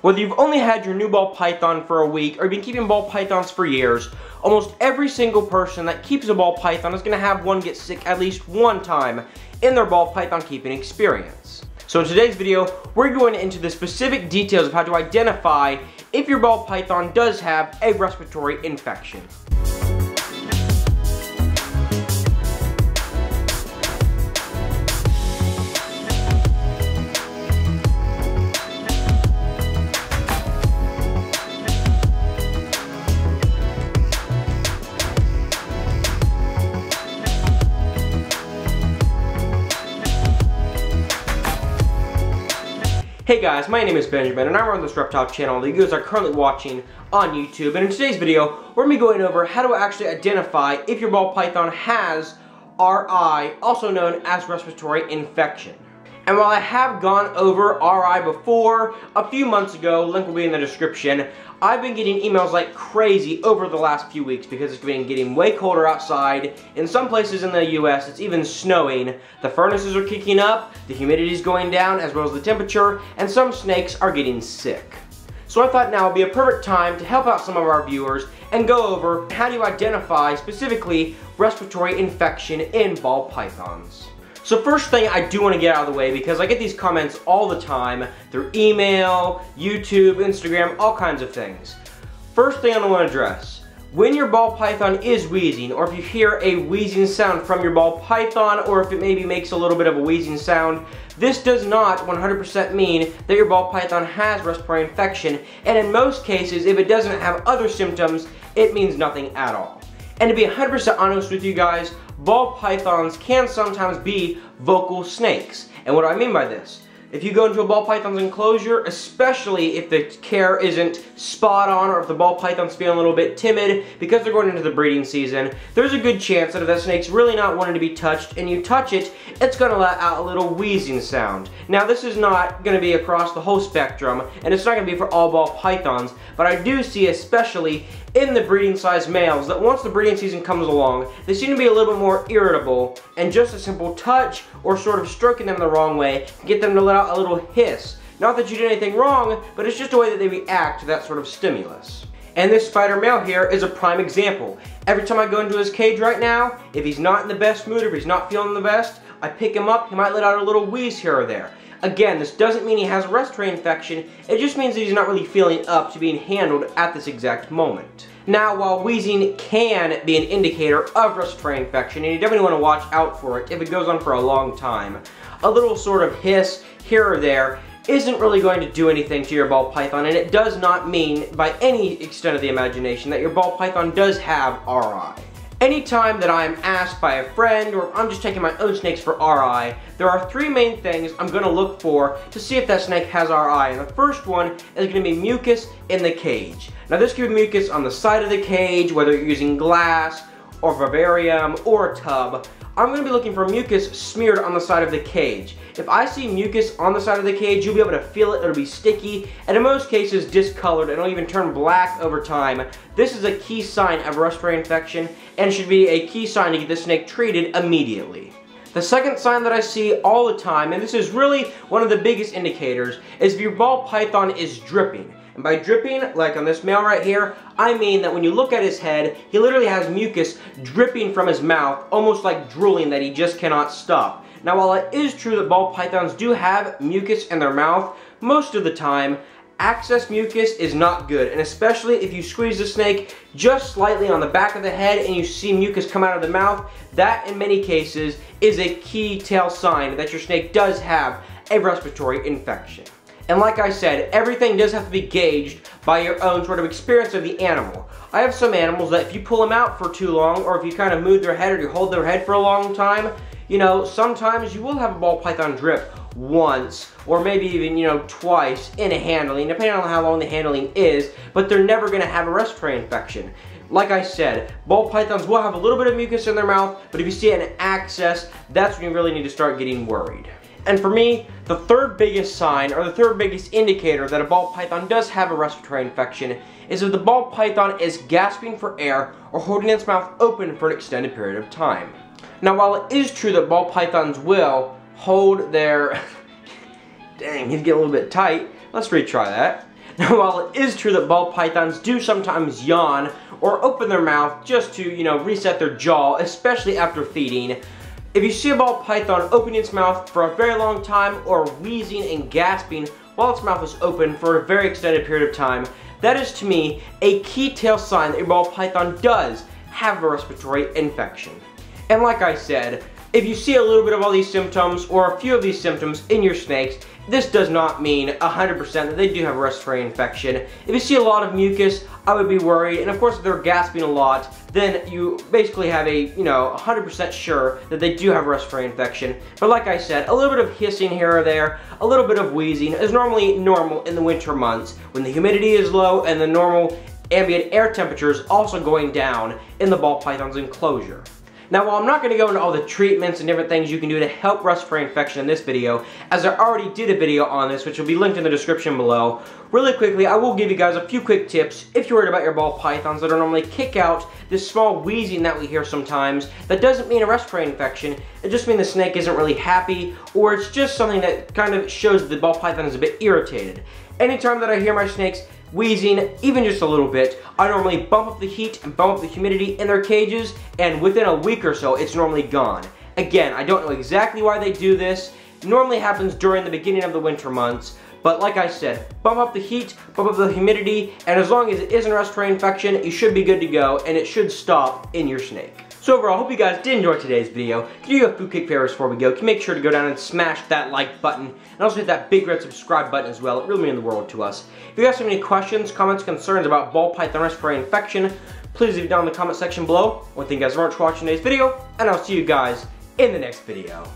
Whether you've only had your new ball python for a week or you've been keeping ball pythons for years, almost every single person that keeps a ball python is going to have one get sick at least one time in their ball python keeping experience. So in today's video, we're going into the specific details of how to identify if your ball python does have a respiratory infection. Hey guys, my name is Benjamin and I run this reptile channel that you guys are currently watching on YouTube. And in today's video, we're going to be going over how to actually identify if your ball python has RI, also known as respiratory infection. And while I have gone over RI before, a few months ago, link will be in the description, I've been getting emails like crazy over the last few weeks because it's been getting way colder outside. In some places in the US, it's even snowing. The furnaces are kicking up, the humidity is going down, as well as the temperature, and some snakes are getting sick. So I thought now would be a perfect time to help out some of our viewers and go over how do you identify specifically respiratory infection in ball pythons. So first thing I do want to get out of the way, because I get these comments all the time through email, YouTube, Instagram, all kinds of things. First thing I want to address, when your ball python is wheezing, or if you hear a wheezing sound from your ball python, or if it maybe makes a little bit of a wheezing sound, this does not 100% mean that your ball python has respiratory infection, and in most cases, if it doesn't have other symptoms, it means nothing at all. And to be 100% honest with you guys, ball pythons can sometimes be vocal snakes. And what do I mean by this? If you go into a ball python's enclosure, especially if the care isn't spot on or if the ball python's feeling a little bit timid because they're going into the breeding season, there's a good chance that if that snake's really not wanting to be touched and you touch it, it's going to let out a little wheezing sound. Now this is not going to be across the whole spectrum and it's not going to be for all ball pythons, but I do see, especially in the breeding size males, that once the breeding season comes along, they seem to be a little bit more irritable, and just a simple touch or sort of stroking them the wrong way can get them to let out a little hiss. Not that you did anything wrong, but it's just a way that they react to that sort of stimulus. And this spider male here is a prime example. Every time I go into his cage right now, if he's not in the best mood, if he's not feeling the best, I pick him up, he might let out a little wheeze here or there. Again, this doesn't mean he has a respiratory infection, it just means that he's not really feeling up to being handled at this exact moment. Now, while wheezing can be an indicator of respiratory infection, and you definitely want to watch out for it if it goes on for a long time, a little sort of hiss here or there isn't really going to do anything to your ball python, and it does not mean by any extent of the imagination that your ball python does have RI. Anytime that I'm asked by a friend or I'm just taking my own snakes for RI, there are three main things I'm going to look for to see if that snake has RI. And the first one is going to be mucus in the cage. Now this could be mucus on the side of the cage, whether you're using glass or vivarium or a tub. I'm going to be looking for mucus smeared on the side of the cage. If I see mucus on the side of the cage, you'll be able to feel it, it'll be sticky, and in most cases discolored, and it'll even turn black over time. This is a key sign of respiratory infection, and should be a key sign to get the snake treated immediately. The second sign that I see all the time, and this is really one of the biggest indicators, is if your ball python is dripping. And by dripping, like on this male right here, I mean that when you look at his head, he literally has mucus dripping from his mouth, almost like drooling that he just cannot stop. Now while it is true that ball pythons do have mucus in their mouth, most of the time, excess mucus is not good, and especially if you squeeze the snake just slightly on the back of the head and you see mucus come out of the mouth, that in many cases is a key tell sign that your snake does have a respiratory infection. And like I said, everything does have to be gauged by your own sort of experience of the animal. I have some animals that if you pull them out for too long, or if you kind of move their head or you hold their head for a long time, you know, sometimes you will have a ball python drip once, or maybe even, you know, twice in a handling, depending on how long the handling is, but they're never going to have a respiratory infection. Like I said, ball pythons will have a little bit of mucus in their mouth, but if you see an access, that's when you really need to start getting worried. And for me, the third biggest sign, or the third biggest indicator that a ball python does have a respiratory infection is if the ball python is gasping for air or holding its mouth open for an extended period of time. Now while it is true that ball pythons will hold their... Dang, he's getting a little bit tight. Let's retry that. Now, while it is true that ball pythons do sometimes yawn or open their mouth just to, reset their jaw, especially after feeding, if you see a ball python opening its mouth for a very long time or wheezing and gasping while its mouth is open for a very extended period of time, that is to me a key tell sign that your ball python does have a respiratory infection. And like I said, if you see a little bit of all these symptoms or a few of these symptoms in your snakes, this does not mean 100% that they do have a respiratory infection. If you see a lot of mucus, I would be worried. And of course, if they're gasping a lot, then you basically have a, 100% sure that they do have a respiratory infection. But like I said, a little bit of hissing here or there, a little bit of wheezing is normally normal in the winter months when the humidity is low and the normal ambient air temperature is also going down in the ball python's enclosure. Now, while I'm not going to go into all the treatments and different things you can do to help respiratory infection in this video, as I already did a video on this, which will be linked in the description below, really quickly, I will give you guys a few quick tips if you're worried about your ball pythons that are normally kick out this small wheezing that we hear sometimes. That doesn't mean a respiratory infection, it just means the snake isn't really happy, or it's just something that kind of shows that the ball python is a bit irritated. Anytime that I hear my snakes wheezing, even just a little bit, I normally bump up the heat and bump up the humidity in their cages, and within a week or so, it's normally gone. Again, I don't know exactly why they do this. It normally happens during the beginning of the winter months, but like I said, bump up the heat, bump up the humidity, and as long as it isn't a respiratory infection, you should be good to go, and it should stop in your snake. So overall, I hope you guys did enjoy today's video. Can you do a few quick favors before we go? Can you make sure to go down and smash that like button, and also hit that big red subscribe button as well. It really means the world to us. If you guys have any questions, comments, concerns about ball python respiratory infection, please leave it down in the comment section below. Well, thank you guys very much for watching today's video, and I'll see you guys in the next video.